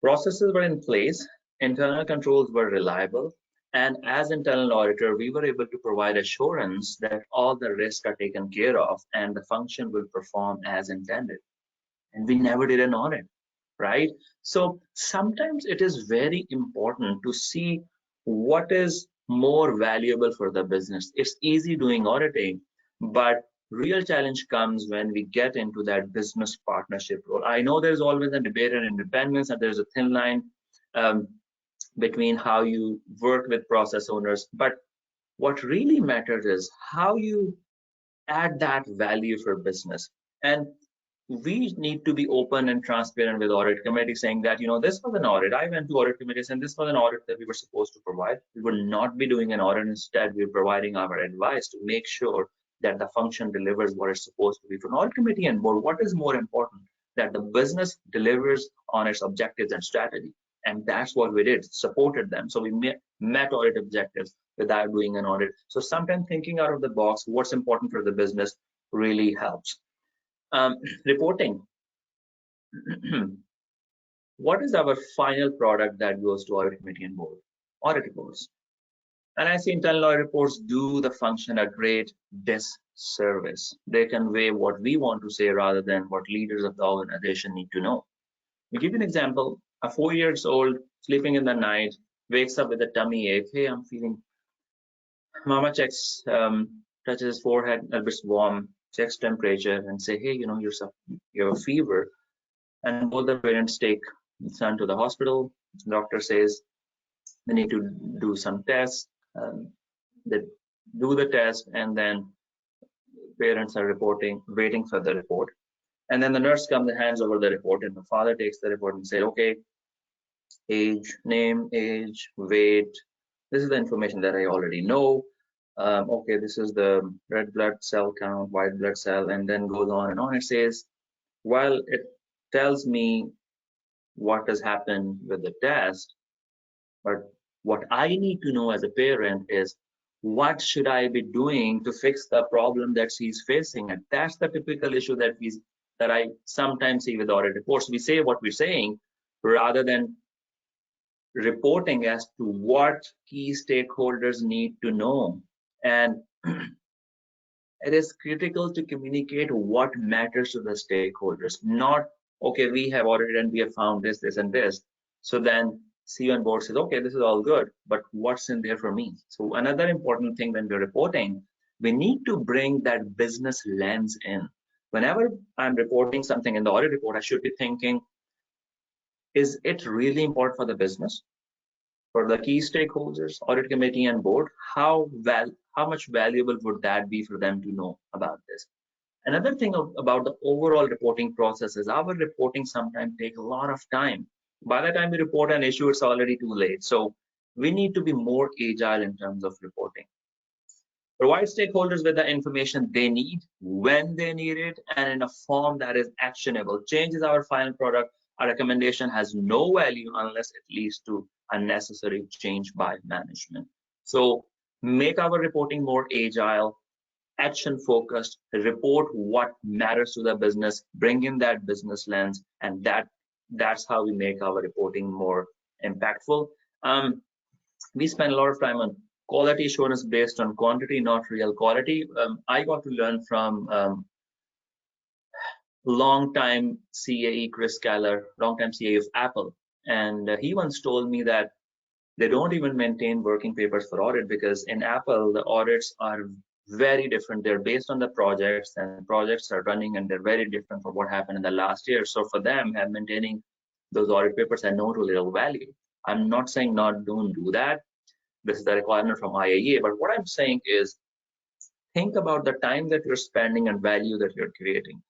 Processes were in place, internal controls were reliable, and as internal auditor, we were able to provide assurance that all the risks are taken care of and the function will perform as intended. And we never did an audit, right? So sometimes it is very important to see what is more valuable for the business. It's easy doing auditing, but real challenge comes when we get into that business partnership role. I know there's always a debate and independence, and there's a thin line between how you work with process owners, but what really matters is how you add that value for business. And we need to be open and transparent with audit committee, saying that, this was an audit. I went to audit committees and this was an audit that we were supposed to provide. We will not be doing an audit. Instead, we're providing our advice to make sure that the function delivers what it's supposed to be. For an audit committee and board, what is more important? That the business delivers on its objectives and strategy. And that's what we did, supported them. So we met audit objectives without doing an audit. So sometimes thinking out of the box, what's important for the business really helps. Reporting. What is our final product that goes to audit committee and board? Audit reports. And I see internal audit reports do the function a great disservice. They convey what we want to say rather than what leaders of the organization need to know. I'll give you an example. A 4 years old sleeping in the night wakes up with a tummy ache. Hey, I'm feeling. Mama checks, touches his forehead, a bit warm, checks temperature, and say, hey, you have a fever. And both the parents take the son to the hospital. The doctor says they need to do some tests. They do the test, and then parents are waiting for the report. And then the nurse comes and hands over the report, and the father takes the report and says, okay, age, name, age, weight. This is the information that I already know. Okay, this is the red blood cell count, white blood cell, and then goes on and on. It says, well, it tells me what has happened with the test, but what I need to know as a parent is what should I be doing to fix the problem that she's facing? And that's the typical issue that I sometimes see with audit reports. We say what we're saying rather than reporting as to what key stakeholders need to know. And it is critical to communicate what matters to the stakeholders, not, okay, we have audited and we have found this, this, and this. So then CEO on board says, okay, this is all good, but what's in there for me? So another important thing when we're reporting, we need to bring that business lens in. Whenever I'm reporting something in the audit report, I should be thinking, is it really important for the business, for the key stakeholders, audit committee and board? How much valuable would that be for them to know about this? Another thing about the overall reporting process is our reporting sometimes takes a lot of time. By the time we report an issue, it's already too late. So we need to be more agile in terms of reporting. Provide stakeholders with the information they need, when they need it, and in a form that is actionable. Change is our final product. A recommendation has no value unless it leads to unnecessary change by management. So make our reporting more agile, action focused, report what matters to the business, bring in that business lens, and that's how we make our reporting more impactful. We spend a lot of time on quality assurance based on quantity, not real quality. I got to learn from long-time CAE Chris Scaler, long-time CAE of Apple, and he once told me that they don't even maintain working papers for audit, because in Apple the audits are very different. They're based on the projects, and projects are running, and they're very different from what happened in the last year. So for them, maintaining those audit papers had no real value. I'm not saying don't do that. This is the requirement from IAEA. But what I'm saying is, think about the time that you're spending and value that you're creating.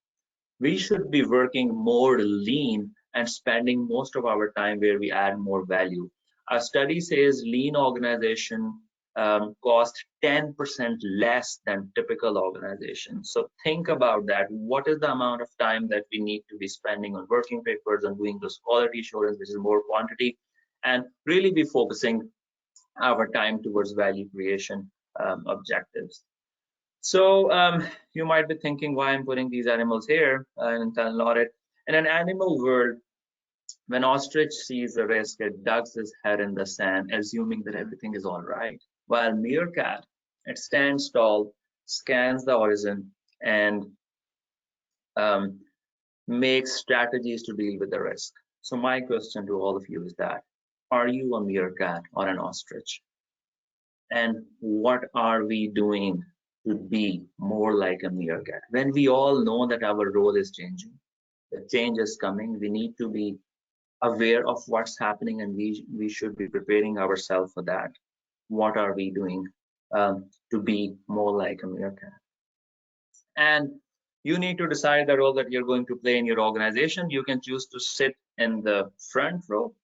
We should be working more lean and spending most of our time where we add more value. A study says lean organization cost 10% less than typical organizations. So think about that. What is the amount of time that we need to be spending on working papers and doing this quality assurance, which is more quantity, and really be focusing our time towards value creation objectives. So you might be thinking why I'm putting these animals here in internal audit. In an animal world, when ostrich sees a risk, it ducks its head in the sand, assuming that everything is all right. While meerkat, it stands tall, scans the horizon, and um, makes strategies to deal with the risk. So my question to all of you is that, are you a meerkat or an ostrich? And what are we doing to be more like a meerkat? When we all know that our role is changing, the change is coming, we need to be aware of what's happening, and we should be preparing ourselves for that. What are we doing to be more like a meerkat? And you need to decide the role that you're going to play in your organization. You can choose to sit in the front row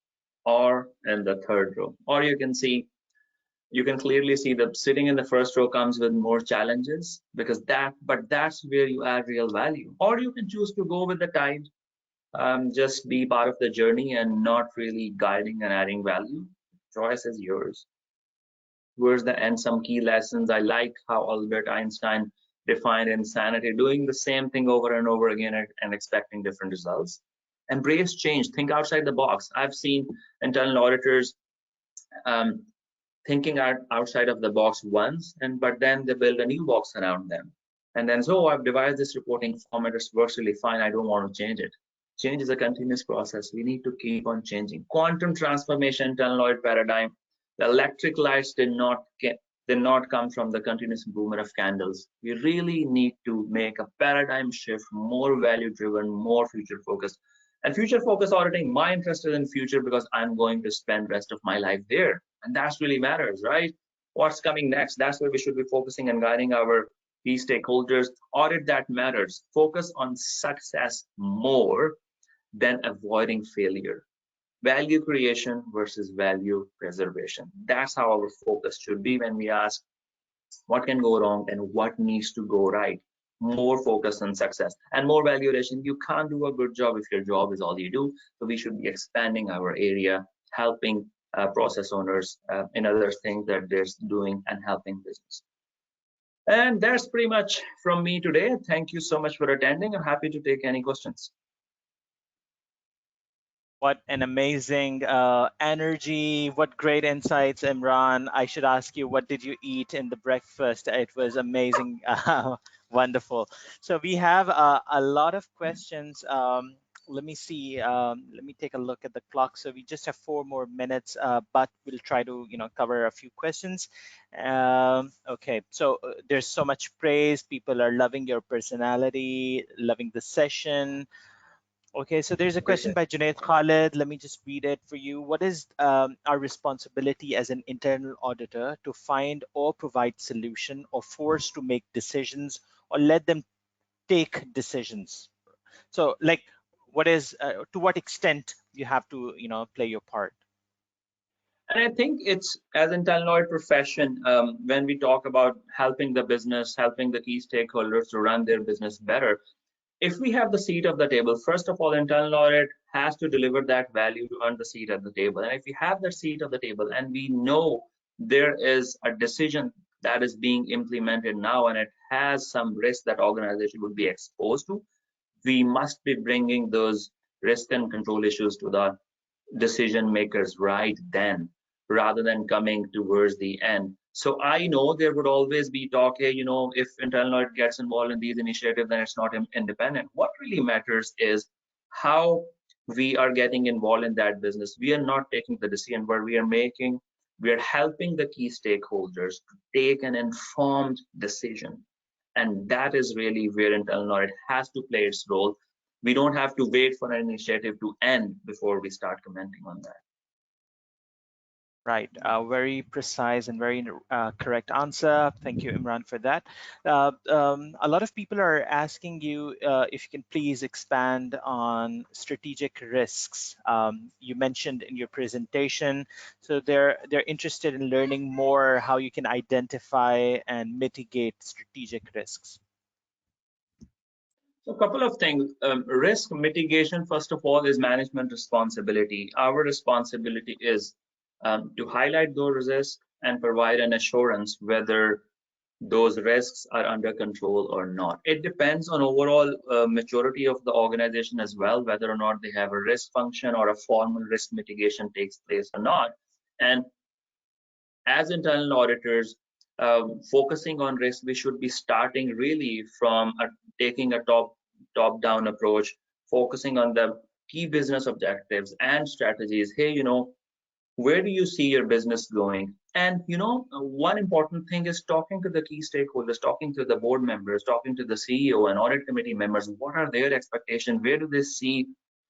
or in the third row, or you can clearly see that sitting in the first row comes with more challenges, because that's where you add real value. Or you can choose to go with the tide, just be part of the journey and not really guiding and adding value. Choice is yours. Towards the end, some key lessons. I like how Albert Einstein defined insanity: doing the same thing over and over again and expecting different results. Embrace change, think outside the box. I've seen internal auditors um, thinking outside of the box once, but then they build a new box around them. And then, so I've devised this reporting format, it works really fine, I don't want to change it. Change is a continuous process. We need to keep on changing. Quantum transformation, internal audit paradigm. The electric lights did not come from the continuous improvement of candles. We really need to make a paradigm shift, more value driven, more future focused. And future focused auditing, my interest is in future because I'm going to spend rest of my life there. And that's really matters, right? What's coming next? That's where we should be focusing and guiding our key stakeholders. Audit that matters. Focus on success more than avoiding failure. Value creation versus value preservation. That's how our focus should be when we ask what can go wrong and what needs to go right. More focus on success and more valuation. You can't do a good job if your job is all you do. So we should be expanding our area, helping process owners in other things that they're doing, and helping business. And that's pretty much from me today. Thank you so much for attending. I'm happy to take any questions. What an amazing energy. What great insights, Imran. I should ask you, what did you eat in the breakfast? It was amazing. Wonderful. So we have a lot of questions let me see. Let me take a look at the clock. So we just have 4 more minutes, but we'll try to, cover a few questions. Okay. So there's so much praise. People are loving your personality, loving the session. Okay. So there's a question by Junaid Khalid. Let me just read it for you. What is our responsibility as an internal auditor to find or provide solution, or force to make decisions, or let them take decisions? So, like, what is to what extent you have to, play your part? And I think it's as internal audit profession, when we talk about helping the business, helping the key stakeholders to run their business better, if we have the seat of the table, first of all, internal audit has to deliver that value to earn the seat at the table. And if we have the seat of the table and we know there is a decision that is being implemented now and it has some risk that organization would be exposed to, we must be bringing those risk and control issues to the decision makers right then rather than coming towards the end. So I know there would always be talk, hey, if internal audit gets involved in these initiatives, then it's not independent. What really matters is how we are getting involved in that business. We are not taking the decision, but we are helping the key stakeholders to take an informed decision. And that is really where internal audit has to play its role. We don't have to wait for an initiative to end before we start commenting on that. Right. Very precise and very correct answer. Thank you, Imran, for that. A lot of people are asking you if you can please expand on strategic risks. You mentioned in your presentation, so they're interested in learning more how you can identify and mitigate strategic risks. So a couple of things. Risk mitigation, first of all, is management responsibility. Our responsibility is to highlight those risks and provide an assurance whether those risks are under control or not. It depends on overall maturity of the organization as well, whether or not they have a risk function or a formal risk mitigation takes place or not. And as internal auditors, focusing on risk, we should be starting really from taking a top-down approach, focusing on the key business objectives and strategies. Hey, where do you see your business going? And one important thing is talking to the key stakeholders, talking to the board members, talking to the CEO and audit committee members. What are their expectations? Where do they see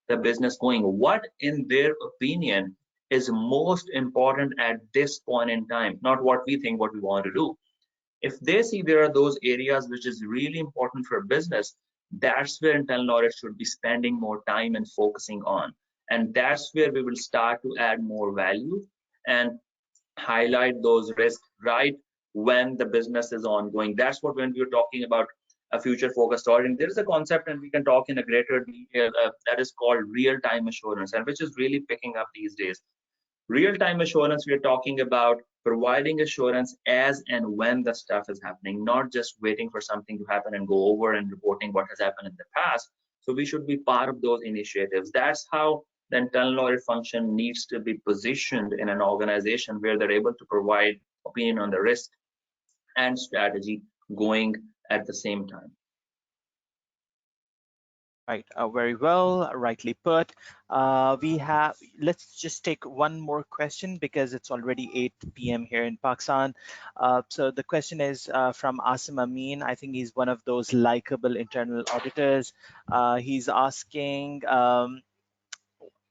the business going? What, in their opinion, is most important at this point in time? Not what we think, what we want to do. If they see there are those areas which is really important for business, that's where internal audit should be spending more time and focusing on. And that's where we will start to add more value and highlight those risks right when the business is ongoing. That's what when we are talking about a future focused auditing, there is a concept and we can talk in a greater detail that is called real-time assurance, and which is really picking up these days. Real-time assurance, we are talking about providing assurance as and when the stuff is happening, not just waiting for something to happen and go over and reporting what has happened in the past. So we should be part of those initiatives. That's how the internal audit function needs to be positioned in an organization where they're able to provide opinion on the risk and strategy going at the same time. Right, very well, rightly put. Let's just take one more question because it's already 8 p.m. here in Pakistan. So the question is from Asim Amin. I think he's one of those likable internal auditors. He's asking,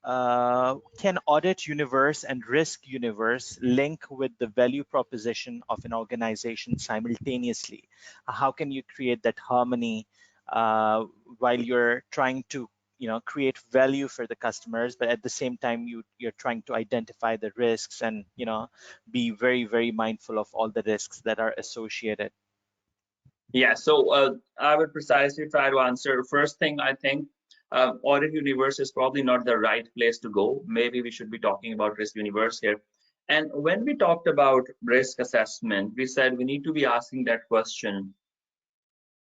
can audit universe and risk universe link with the value proposition of an organization simultaneously? How can you create that harmony while you're trying to create value for the customers, but at the same time you're trying to identify the risks and be very, very mindful of all the risks that are associated? Yeah, so I would precisely try to answer. First thing, I think Audit Universe is probably not the right place to go. Maybe we should be talking about Risk Universe here. And when we talked about risk assessment, we said we need to be asking that question,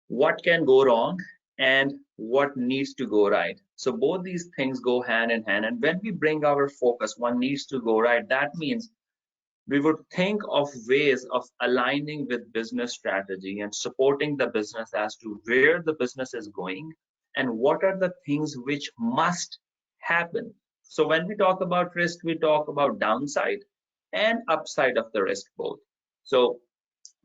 what can go wrong and what needs to go right? So both these things go hand in hand. And when we bring our focus, one needs to go right, that means we would think of ways of aligning with business strategy and supporting the business as to where the business is going and what are the things which must happen. So when we talk about risk, we talk about downside and upside of the risk both. So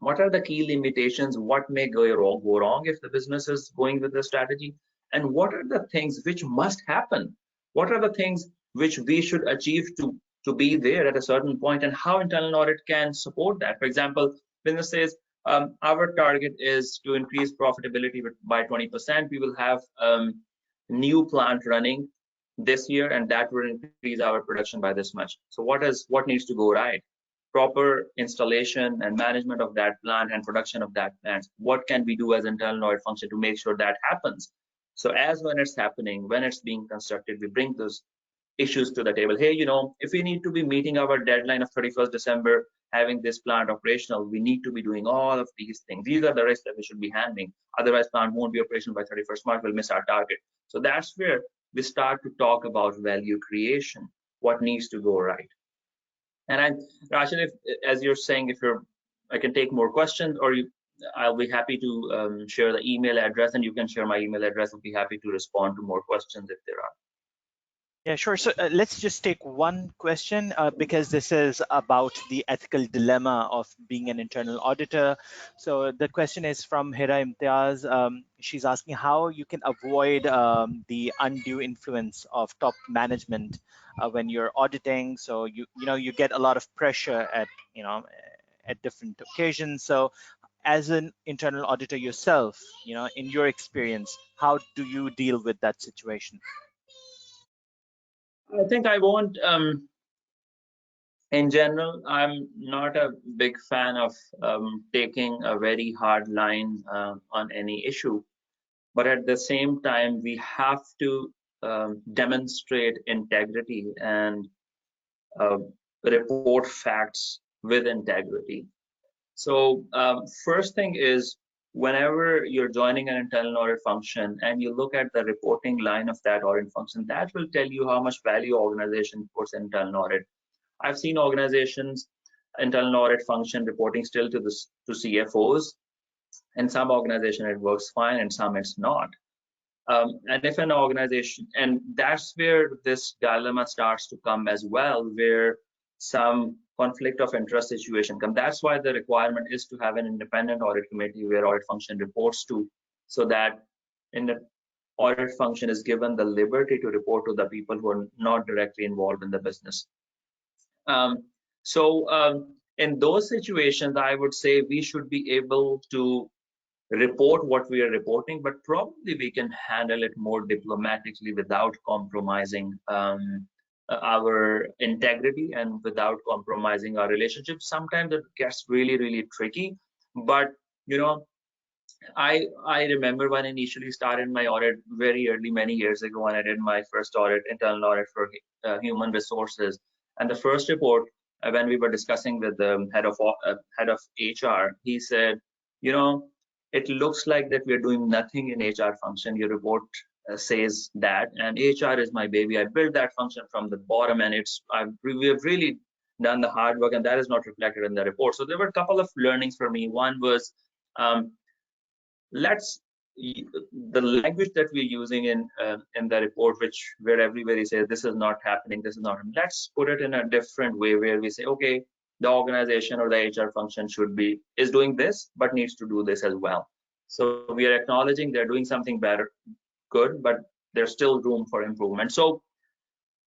what are the key limitations? What may go wrong if the business is going with the strategy? And what are the things which must happen? What are the things which we should achieve to be there at a certain point, and how internal audit can support that? For example, business says our target is to increase profitability by 20%. We will have new plant running this year, and that will increase our production by this much. So what needs to go right? Proper installation and management of that plant and production of that plant. What can we do as internal audit function to make sure that happens? So as when it's happening, when it's being constructed, we bring those issues to the table. Hey, if we need to be meeting our deadline of 31st December, having this plant operational, we need to be doing all of these things. These are the risks that we should be handling. Otherwise, plant won't be operational by 31st March, we'll miss our target. So that's where we start to talk about value creation, what needs to go right. And Rashid, as you're saying, I can take more questions, or I'll be happy to share the email address, and you can share my email address. I'll be happy to respond to more questions if there are. Yeah, sure. So let's just take one question because this is about the ethical dilemma of being an internal auditor. So the question is from Hira Imtiaz. She's asking how you can avoid the undue influence of top management when you're auditing. So you get a lot of pressure at different occasions. So as an internal auditor yourself, in your experience, how do you deal with that situation? I think I won't. In general, I'm not a big fan of taking a very hard line on any issue. But at the same time, we have to demonstrate integrity and uh, report facts with integrity. So first thing is, whenever you're joining an internal audit function and you look at the reporting line of that audit function, that will tell you how much value organization puts in internal audit. I've seen organizations, internal audit function reporting still to CFOs. In some organization it works fine, and some it's not. And if an organization, and that's where this dilemma starts to come as well, where some conflict of interest situation come. That's why the requirement is to have an independent audit committee where audit function reports to, so that in the audit function is given the liberty to report to the people who are not directly involved in the business. So in those situations, I would say we should be able to report what we are reporting, but probably we can handle it more diplomatically without compromising our integrity and without compromising our relationship. Sometimes it gets really, really tricky, but I remember when I initially started my audit very early, many years ago, when I did my first audit, internal audit for human resources, and the first report, when we were discussing with the head of HR, he said, it looks like that we're doing nothing in HR function. Your report says that, and HR is my baby. I built that function from the bottom, and we have really done the hard work, and that is not reflected in the report. So there were a couple of learnings for me. One was, the language that we're using in the report, where everybody says this is not happening, this is not, let's put it in a different way, where we say, okay, the organization or the HR function is doing this, but needs to do this as well. So we are acknowledging they're doing something better, good, but there's still room for improvement. So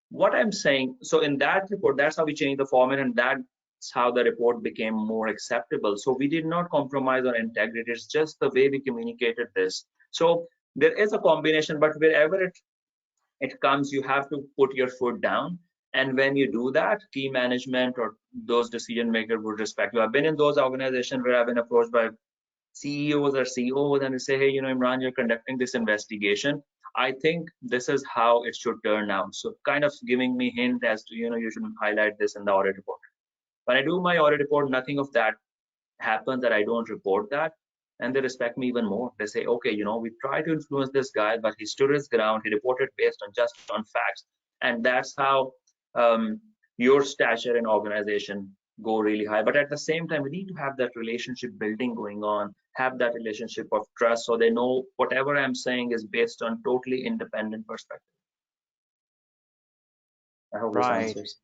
what I'm saying, so in that report, that's how we changed the format, and that's how the report became more acceptable. So we did not compromise on integrity. It's just the way we communicated this. So there is a combination, but wherever it comes, you have to put your foot down. And when you do that, key management or those decision makers would respect you. I've been in those organizations where I've been approached by CEOs or COs, and they say, hey, Imran, you're conducting this investigation. I think this is how it should turn out. So kind of giving me hint as to, you should highlight this in the audit report. When I do my audit report, nothing of that happens, that I don't report that. And they respect me even more. They say, okay, we try to influence this guy, but he stood his ground. He reported based on facts. And that's how your stature in organization go really high. But at the same time, we need to have that relationship building going on, have that relationship of trust, so they know whatever I'm saying is based on totally independent perspective. I hope this Right. answers.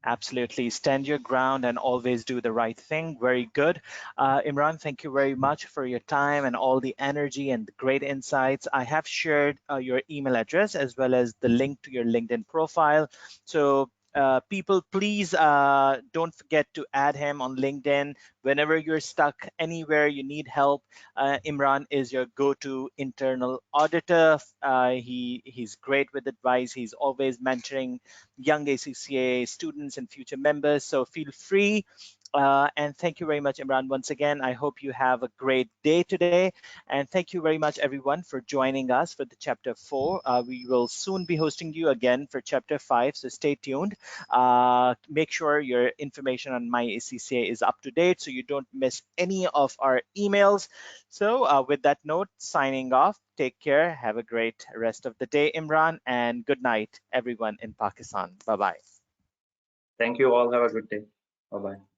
Absolutely. Stand your ground and always do the right thing. Very good. Imran, thank you very much for your time and all the energy and the great insights. I have shared your email address as well as the link to your LinkedIn profile. So, people, please don't forget to add him on LinkedIn. Whenever you're stuck anywhere, you need help, Imran is your go-to internal auditor. He's great with advice. He's always mentoring young ACCA students and future members. So feel free. And thank you very much, Imran. Once again, I hope you have a great day today. And thank you very much, everyone, for joining us for the chapter 4. We will soon be hosting you again for chapter 5, so stay tuned. Make sure your information on My ACCA is up to date so you don't miss any of our emails. So, with that note, signing off. Take care. Have a great rest of the day, Imran, and good night, everyone in Pakistan. Bye bye. Thank you all. Have a good day. Bye bye.